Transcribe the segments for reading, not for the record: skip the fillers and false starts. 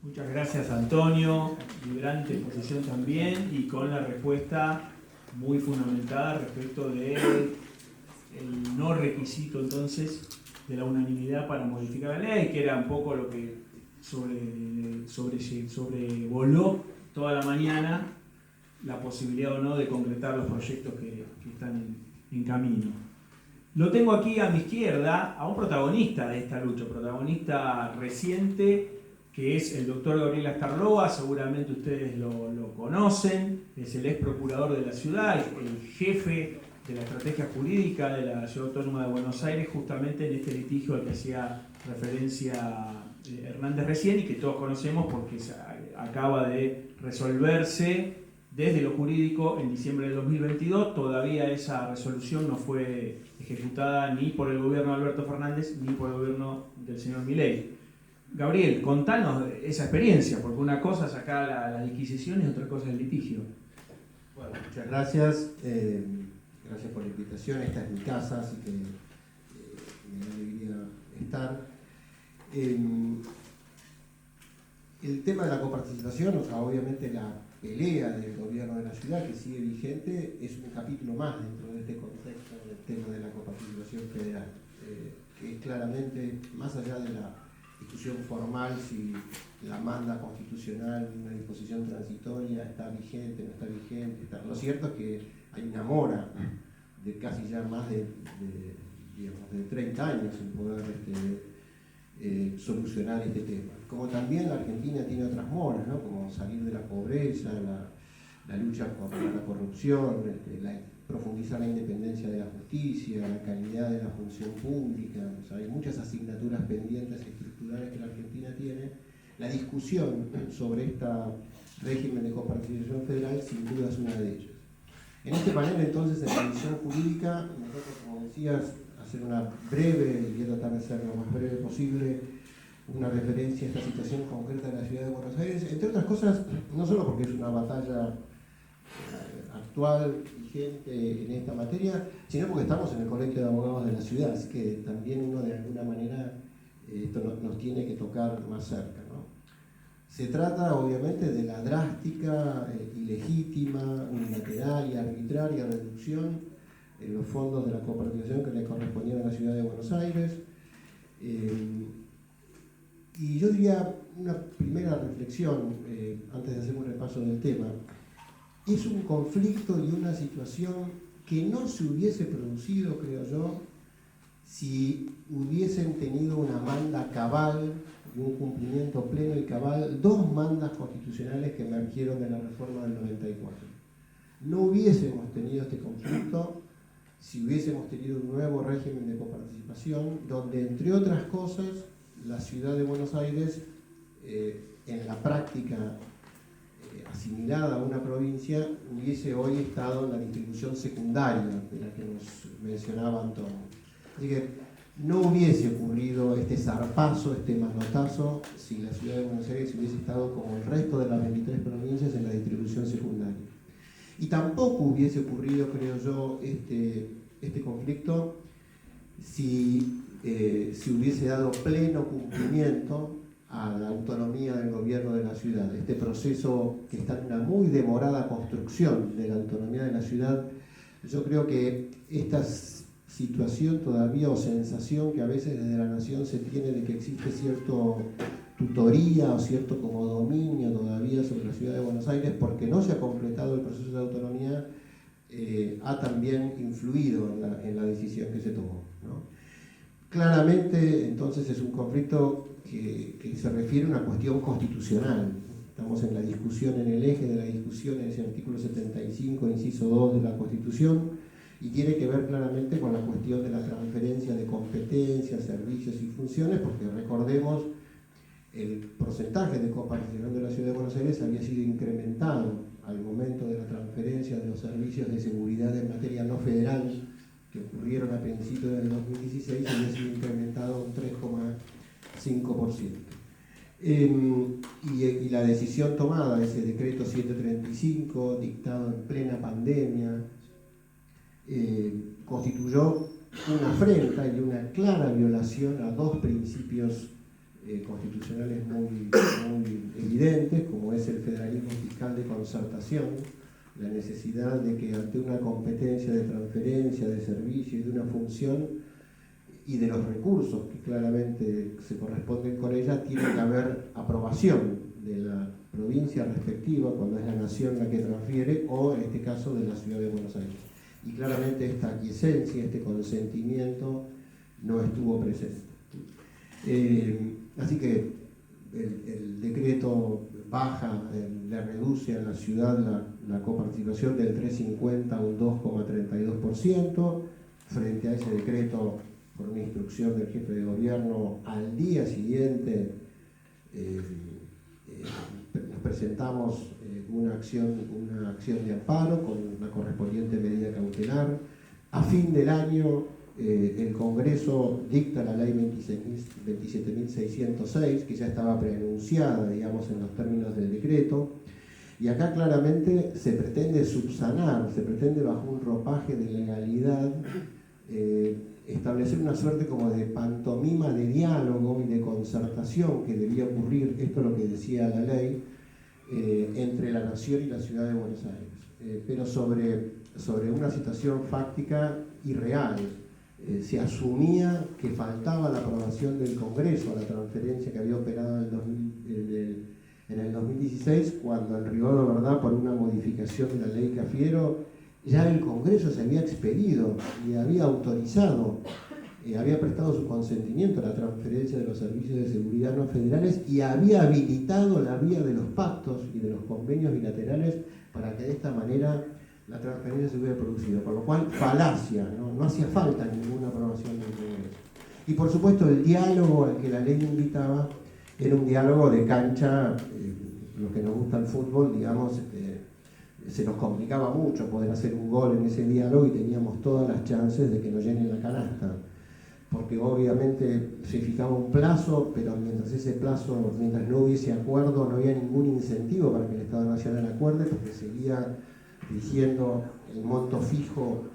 Muchas gracias, Antonio. Vibrante exposición también y con la respuesta muy fundamentada respecto del no requisito entonces de la unanimidad para modificar la ley, que era un poco lo que sobrevoló toda la mañana la posibilidad o no de concretar los proyectos que están en camino. Lo tengo aquí a mi izquierda a un protagonista de esta lucha, protagonista reciente, que es el doctor Gabriel Astarloa. Seguramente ustedes lo conocen, es el ex procurador de la ciudad, el jefe de la estrategia jurídica de la Ciudad Autónoma de Buenos Aires, justamente en este litigio al que hacía referencia Hernández recién y que todos conocemos porque acaba de resolverse desde lo jurídico en diciembre del 2022. Todavía esa resolución no fue ejecutada ni por el gobierno de Alberto Fernández ni por el gobierno del señor Milei. Gabriel, contanos esa experiencia, porque una cosa es acá la disquisición y otra cosa es el litigio. Bueno, muchas gracias. Gracias por la invitación. Esta es mi casa, así que me da alegría estar. El tema de la coparticipación, o sea, obviamente la pelea del gobierno de la ciudad que sigue vigente, es un capítulo más dentro de este contexto del tema de la coparticipación federal, que es claramente, más allá de la discusión formal si la manda constitucional, una disposición transitoria, está vigente, no está vigente. Lo cierto es que hay una mora de casi ya más de 30 años en poder solucionar este tema. Como también la Argentina tiene otras moras, ¿no? Como salir de la pobreza, la lucha contra la corrupción, profundizar la independencia de la justicia, la calidad de la función pública. O sea, hay muchas asignaturas pendientes estructurales que la Argentina tiene. La discusión sobre este régimen de coparticipación federal sin duda es una de ellas. En este panel entonces, en la visión jurídica, nosotros, como decías, hacer una breve, y voy a tratar de ser lo más breve posible, una referencia a esta situación concreta de la ciudad de Buenos Aires, entre otras cosas, no solo porque es una batalla actual, vigente en esta materia, sino porque estamos en el Colegio de Abogados de la ciudad, así que también uno de alguna manera esto nos tiene que tocar más cerca, ¿no? Se trata obviamente de la drástica, ilegítima, unilateral y arbitraria reducción en los fondos de la coparticipación que le correspondían a la ciudad de Buenos Aires. Y yo diría una primera reflexión, antes de hacer un repaso del tema. Es un conflicto y una situación que no se hubiese producido, creo yo, si hubiesen tenido una manda cabal y un cumplimiento pleno y cabal, dos mandas constitucionales que emergieron de la reforma del 94. No hubiésemos tenido este conflicto si hubiésemos tenido un nuevo régimen de coparticipación, donde, entre otras cosas, la ciudad de Buenos Aires, en la práctica asimilada a una provincia, hubiese hoy estado en la distribución secundaria de la que nos mencionaba Antonio. Así que no hubiese ocurrido este zarpazo, este manotazo, si la ciudad de Buenos Aires hubiese estado como el resto de las 23 provincias en la distribución secundaria. Y tampoco hubiese ocurrido, creo yo, este conflicto si se hubiese dado pleno cumplimiento a la autonomía del gobierno de la ciudad. Este proceso que está en una muy demorada construcción de la autonomía de la ciudad, yo creo que esta situación todavía o sensación que a veces desde la nación se tiene de que existe cierto tutoría o cierto como dominio todavía sobre la ciudad de Buenos Aires porque no se ha completado el proceso de autonomía, ha también influido en la decisión que se tomó, ¿no? Claramente, entonces, es un conflicto que se refiere a una cuestión constitucional. Estamos en la discusión, en el eje de la discusión, en ese artículo 75, inciso 2 de la Constitución, y tiene que ver claramente con la cuestión de la transferencia de competencias, servicios y funciones, porque recordemos, el porcentaje de coparticipación de la Ciudad de Buenos Aires había sido incrementado al momento de la transferencia de los servicios de seguridad en materia no federal, que ocurrieron a principios del 2016, había sido incrementado un 3,5%. Y la decisión tomada, ese decreto 735, dictado en plena pandemia, constituyó una afrenta y una clara violación a dos principios constitucionales muy evidentes, como es el federalismo fiscal de concertación, la necesidad de que ante una competencia de transferencia, de servicio y de una función, y de los recursos que claramente se corresponden con ella, tiene que haber aprobación de la provincia respectiva, cuando es la nación la que transfiere, o en este caso de la ciudad de Buenos Aires. Y claramente esta aquiescencia, este consentimiento no estuvo presente. Así que el decreto baja, le reduce a la ciudad la coparticipación del 3,50 a un 2,32%. Frente a ese decreto, por una instrucción del jefe de gobierno, al día siguiente nos presentamos una acción de amparo con la correspondiente medida cautelar. A fin del año, el Congreso dicta la ley 27.606, que ya estaba preanunciada, digamos, en los términos del decreto, y acá claramente se pretende subsanar, se pretende bajo un ropaje de legalidad establecer una suerte como de pantomima de diálogo y de concertación que debía ocurrir, esto es lo que decía la ley, entre la Nación y la Ciudad de Buenos Aires, pero sobre una situación fáctica y real. Se asumía que faltaba la aprobación del Congreso a la transferencia que había operado en el 2016, cuando en rigor de verdad, por una modificación de la ley Cafiero, ya el Congreso se había expedido y había autorizado, había prestado su consentimiento a la transferencia de los servicios de seguridad no federales y había habilitado la vía de los pactos y de los convenios bilaterales para que de esta manera la transferencia se hubiera producido. Por lo cual, falacia, no hacía falta ninguna aprobación del Congreso. Y por supuesto, el diálogo al que la ley invitaba era un diálogo de cancha. Los que nos gusta el fútbol, digamos, se nos complicaba mucho poder hacer un gol en ese diálogo y teníamos todas las chances de que nos llenen la canasta, porque obviamente se fijaba un plazo, pero mientras no hubiese acuerdo, no había ningún incentivo para que el Estado Nacional acuerde, porque seguía rigiendo el monto fijo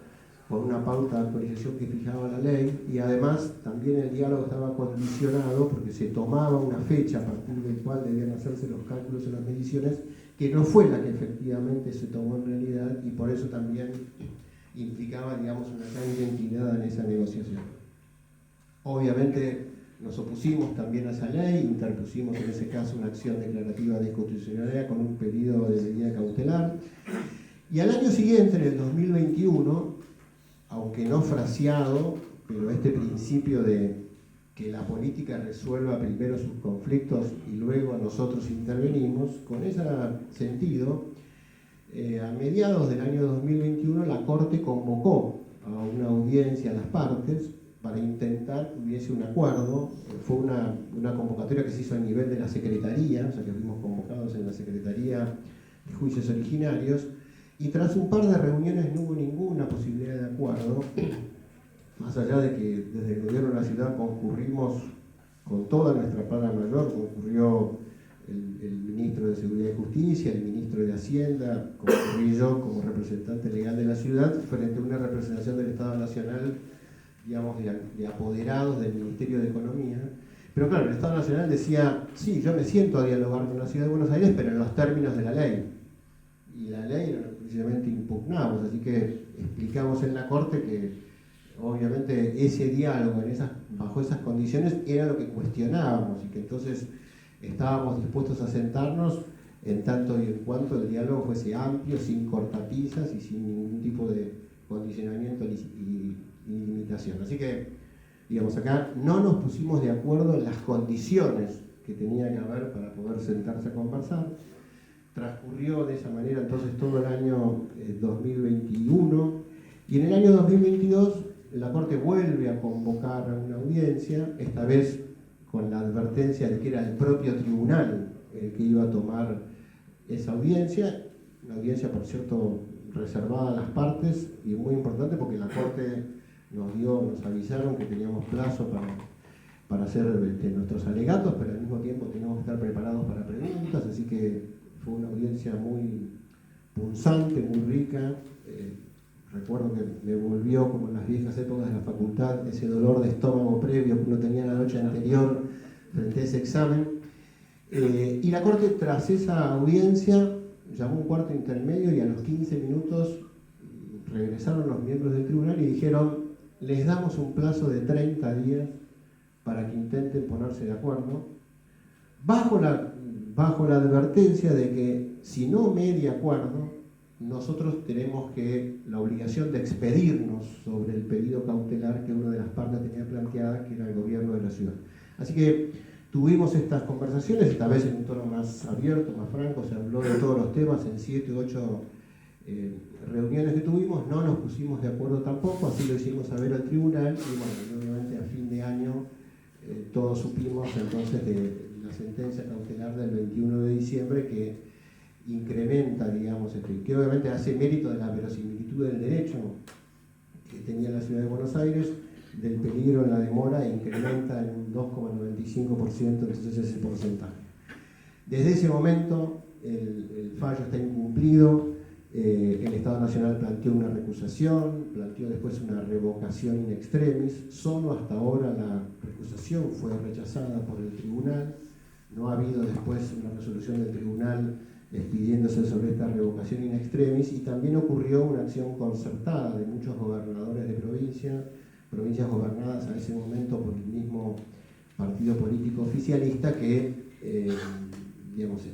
por una pauta de actualización que fijaba la ley, y además también el diálogo estaba condicionado porque se tomaba una fecha a partir del cual debían hacerse los cálculos en las mediciones, que no fue la que efectivamente se tomó en realidad, y por eso también implicaba, digamos, una gran identidad en esa negociación. Obviamente nos opusimos también a esa ley, interpusimos en ese caso una acción declarativa de inconstitucionalidad con un pedido de medida cautelar, y al año siguiente, en el 2021, aunque no fraseado, pero este principio de que la política resuelva primero sus conflictos y luego nosotros intervenimos, con ese sentido, a mediados del año 2021 la Corte convocó a una audiencia a las partes para intentar que hubiese un acuerdo. Fue una convocatoria que se hizo a nivel de la Secretaría, o sea que fuimos convocados en la Secretaría de Juicios Originarios, y tras un par de reuniones no hubo ninguna posibilidad de acuerdo, más allá de que desde el gobierno de la ciudad concurrimos con toda nuestra plana mayor. Concurrió el ministro de Seguridad y Justicia, el ministro de Hacienda, concurrí yo como representante legal de la ciudad frente a una representación del Estado Nacional, digamos, de apoderados del Ministerio de Economía. Pero claro, el Estado Nacional decía, sí, yo me siento a dialogar con la Ciudad de Buenos Aires, pero en los términos de la ley. Y la ley era lo que precisamente impugnamos, así que explicamos en la Corte que obviamente ese diálogo bajo esas condiciones era lo que cuestionábamos, y que entonces estábamos dispuestos a sentarnos en tanto y en cuanto el diálogo fuese amplio, sin cortapisas y sin ningún tipo de condicionamiento y limitación. Así que, digamos, acá no nos pusimos de acuerdo en las condiciones que tenía que haber para poder sentarse a conversar. Transcurrió de esa manera entonces todo el año 2021, y en el año 2022 la Corte vuelve a convocar a una audiencia, esta vez con la advertencia de que era el propio tribunal el que iba a tomar esa audiencia, una audiencia, por cierto, reservada a las partes, y muy importante porque la Corte nos avisaron que teníamos plazo para hacer nuestros alegatos, pero al mismo tiempo teníamos que estar preparados para preguntas, así que fue una audiencia muy punzante, muy rica. Recuerdo que me volvió, como en las viejas épocas de la facultad, ese dolor de estómago previo que uno tenía la noche anterior frente a ese examen. Y la Corte, tras esa audiencia, llamó un cuarto intermedio y a los 15 minutos regresaron los miembros del tribunal y dijeron: les damos un plazo de 30 días para que intenten ponerse de acuerdo, bajo la advertencia de que si no media acuerdo, nosotros tenemos la obligación de expedirnos sobre el pedido cautelar que una de las partes tenía planteada, que era el gobierno de la ciudad. Así que tuvimos estas conversaciones, esta vez en un tono más abierto, más franco, se habló de todos los temas en 7 u 8 reuniones que tuvimos, no nos pusimos de acuerdo tampoco, así lo hicimos saber al tribunal y bueno, obviamente a fin de año todos supimos entonces de la sentencia cautelar del 21 de diciembre que incrementa, digamos, que obviamente hace mérito de la verosimilitud del derecho que tenía la ciudad de Buenos Aires, del peligro en la demora, e incrementa en un 2,95% entonces ese porcentaje. Desde ese momento el fallo está incumplido. El Estado Nacional planteó una recusación, planteó después una revocación in extremis. Solo hasta ahora la recusación fue rechazada por el tribunal. No ha habido después una resolución del tribunal despidiéndose sobre esta revocación in extremis, y también ocurrió una acción concertada de muchos gobernadores de provincias gobernadas a ese momento por el mismo partido político oficialista que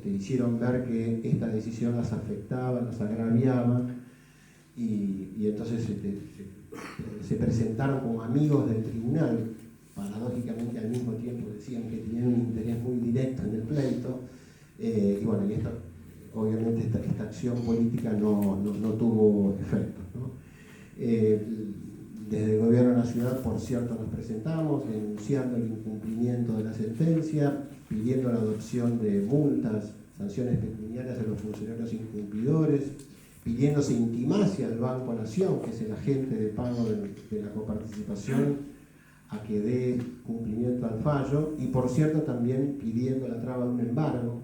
hicieron ver que esta decisión las afectaba, las agraviaba, y entonces se presentaron como amigos del tribunal. Paradójicamente al mismo tiempo decían que tenían un interés muy directo en el pleito, y bueno, obviamente esta acción política no tuvo efecto, ¿no? Desde el gobierno de la ciudad, por cierto, nos presentamos denunciando el incumplimiento de la sentencia, pidiendo la adopción de multas, sanciones pecuniarias a los funcionarios incumplidores, pidiendo se intimase al Banco Nación, que es el agente de pago de la coparticipación, a que dé cumplimiento al fallo, y por cierto también pidiendo la traba de un embargo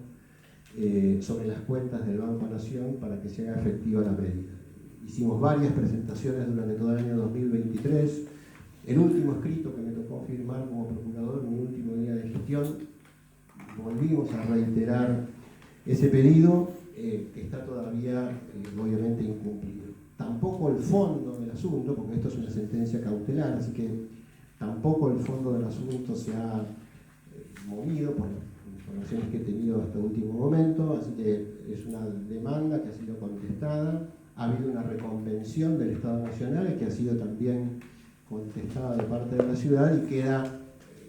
sobre las cuentas del Banco Nación para que se haga efectiva la medida. Hicimos varias presentaciones durante todo el año 2023. El último escrito que me tocó firmar como procurador, mi último día de gestión, volvimos a reiterar ese pedido que está todavía obviamente incumplido. Tampoco el fondo del asunto, porque esto es una sentencia cautelar, así que tampoco el fondo del asunto se ha movido por las informaciones que he tenido hasta el último momento, así que es una demanda que ha sido contestada. Ha habido una reconvención del Estado Nacional que ha sido también contestada de parte de la ciudad, y queda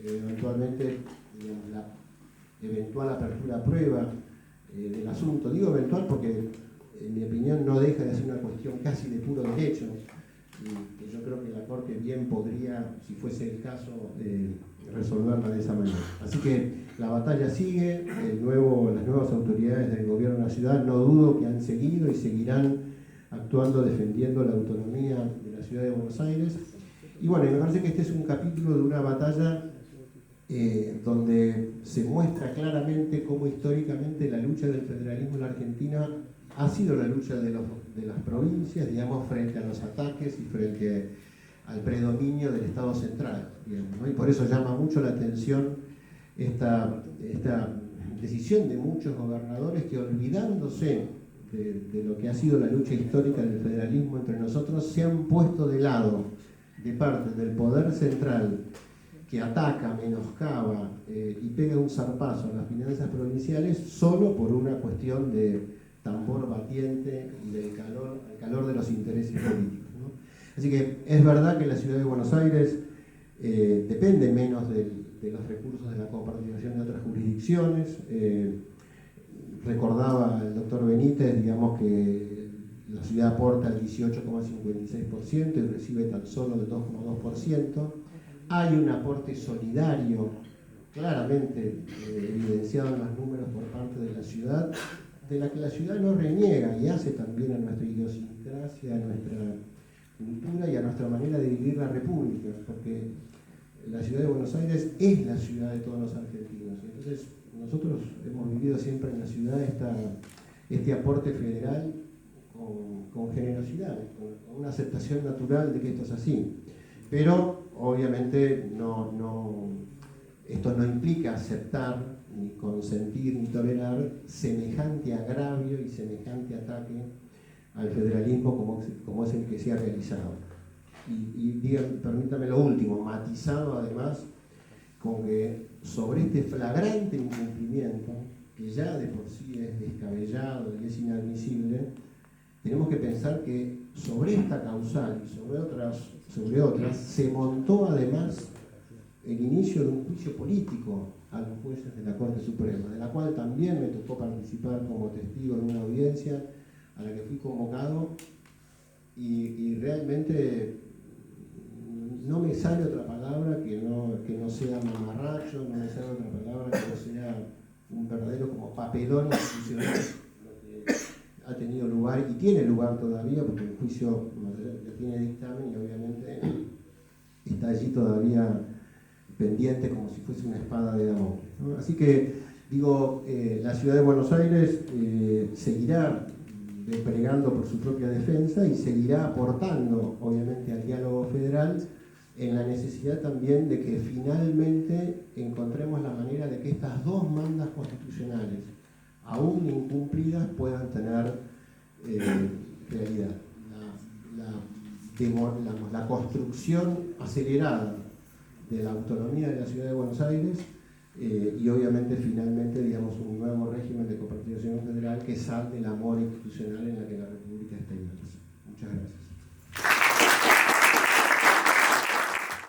eventualmente, digamos, la eventual apertura a prueba del asunto. Digo eventual porque, en mi opinión, no deja de ser una cuestión casi de puro derecho, y que yo creo que la Corte bien podría, si fuese el caso, resolverla de esa manera. Así que la batalla sigue, las nuevas autoridades del gobierno de la ciudad no dudo que han seguido y seguirán actuando, defendiendo la autonomía de la ciudad de Buenos Aires. Y bueno, me parece que este es un capítulo de una batalla donde se muestra claramente cómo históricamente la lucha del federalismo en la Argentina ha sido la lucha de las provincias, digamos, frente a los ataques y frente al predominio del Estado central, digamos, ¿no? Y por eso llama mucho la atención esta decisión de muchos gobernadores que, olvidándose de lo que ha sido la lucha histórica del federalismo entre nosotros, se han puesto de lado, de parte del poder central, que ataca, menoscaba y pega un zarpazo a las finanzas provinciales solo por una cuestión de tambor batiente y del calor de los intereses políticos, ¿no? Así que es verdad que la ciudad de Buenos Aires depende menos de los recursos de la coparticipación de otras jurisdicciones. Recordaba el doctor Benítez, digamos, que la ciudad aporta el 18,56% y recibe tan solo el 2,2%. Hay un aporte solidario claramente evidenciado en los números por parte de la ciudad, de la que la ciudad no reniega y hace también a nuestra idiosincrasia, a nuestra cultura y a nuestra manera de vivir la República, porque la ciudad de Buenos Aires es la ciudad de todos los argentinos. Entonces, nosotros hemos vivido siempre en la ciudad este aporte federal con generosidad, con una aceptación natural de que esto es así. Pero, obviamente, esto no implica aceptar ni consentir, ni tolerar semejante agravio y semejante ataque al federalismo como es el que se ha realizado. Permítame lo último, matizado además con que sobre este flagrante incumplimiento, que ya de por sí es descabellado y es inadmisible, tenemos que pensar que sobre esta causal y sobre otras se montó además el inicio de un juicio político a los jueces de la Corte Suprema, de la cual también me tocó participar como testigo en una audiencia a la que fui convocado y realmente no me sale otra palabra que no sea mamarracho, no me sale otra palabra que no sea un verdadero como papelón institucional lo que ha tenido lugar y tiene lugar todavía, porque el juicio ya tiene dictamen y obviamente está allí todavía pendiente como si fuese una espada de Damocles, ¿no? Así que, digo, la Ciudad de Buenos Aires seguirá desplegando por su propia defensa y seguirá aportando, obviamente, al diálogo federal en la necesidad también de que finalmente encontremos la manera de que estas dos mandas constitucionales, aún incumplidas, puedan tener realidad. La construcción acelerada de la autonomía de la Ciudad de Buenos Aires y obviamente finalmente, digamos, un nuevo régimen de coparticipación federal que salte el amor institucional en la que